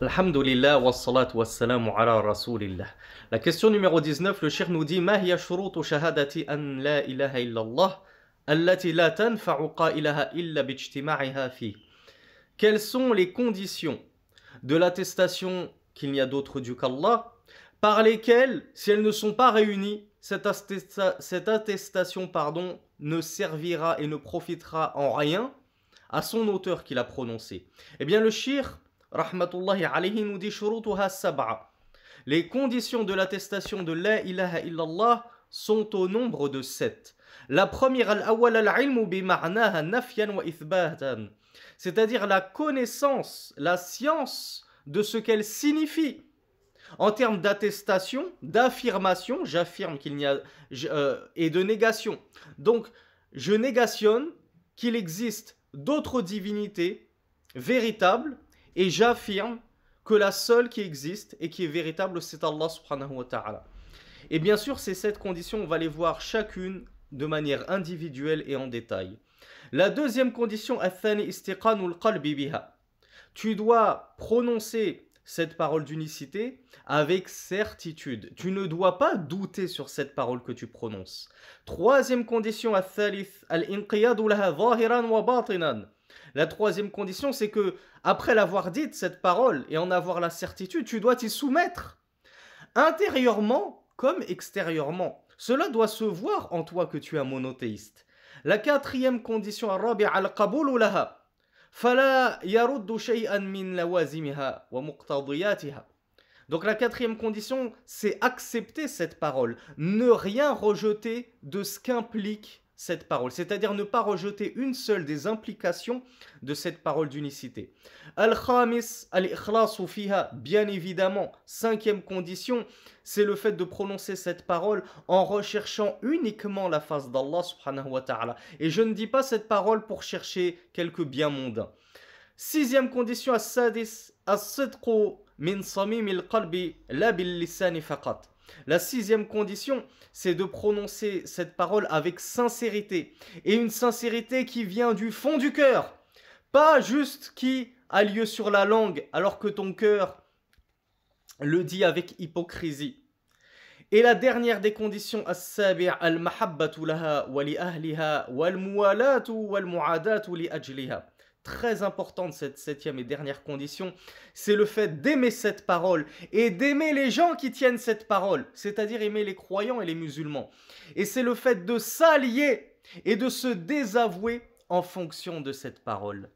Alhamdulillah wa salatu wa salamu ala rasulillah. La question numéro 19, le cheikh nous dit Ma hiya shurutu shahadati an la ilaha illallah allati la tanfa'u qailaha illa bijtima'iha fi. Quelles sont les conditions de l'attestation qu'il n'y a d'autre Dieu qu'Allah, par lesquelles, si elles ne sont pas réunies, cette attestation ne servira et ne profitera en rien à son auteur qui l'a prononcé. Eh bien, le cheikh rahmatullahi alayhi nous dit shurutuha sab'a. Les conditions de l'attestation de la ilaha illallah sont au nombre de 7. La première, al-awwal al-ilmu bi ma'naha nafyan wa ithbatan, c'est-à-dire la connaissance, la science de ce qu'elle signifie. En termes d'attestation, d'affirmation, j'affirme qu'il n'y a et de négation. Donc, je négationne qu'il existe d'autres divinités véritables et j'affirme que la seule qui existe et qui est véritable, c'est Allah subhanahu wa ta'ala. Et bien sûr, ces 7 conditions, on va les voir chacune de manière individuelle et en détail. La deuxième condition, athani istiqanul qalbi biha. Tu dois prononcer cette parole d'unicité avec certitude. Tu ne dois pas douter sur cette parole que tu prononces. Troisième condition, al-thalith al-inqiyadu laha zahiran wa batinan. La troisième condition, c'est que après l'avoir dite cette parole et en avoir la certitude, tu dois t'y soumettre intérieurement comme extérieurement. Cela doit se voir en toi que tu es un monothéiste. La quatrième condition, al-rabi' al-qabulu laha. فلا يرد شيئا من لوازمها ومقتضياتها. Donc la quatrième condition, c'est accepter cette parole, ne rien rejeter de ce qu'implique cette parole, c'est-à-dire ne pas rejeter une seule des implications de cette parole d'unicité. Al-khamis, al-ikhlasu fiha, bien évidemment, cinquième condition, c'est le fait de prononcer cette parole en recherchant uniquement la face d'Allah subhanahu wa ta'ala. Et je ne dis pas cette parole pour chercher quelques biens mondains. Sixième condition, as-sadis, as-sidqu min samimil qalbi la bil lisani faqat. La sixième condition, c'est de prononcer cette parole avec sincérité. Et une sincérité qui vient du fond du cœur. Pas juste qui a lieu sur la langue alors que ton cœur le dit avec hypocrisie. Et la dernière des conditions, as-sabi' al-mahabbatu laha wa li ahliha wal muwalatu wal mu'adatu li ajliha. Très importante cette septième et dernière condition, c'est le fait d'aimer cette parole et d'aimer les gens qui tiennent cette parole, c'est-à-dire aimer les croyants et les musulmans. Et c'est le fait de s'allier et de se désavouer en fonction de cette parole.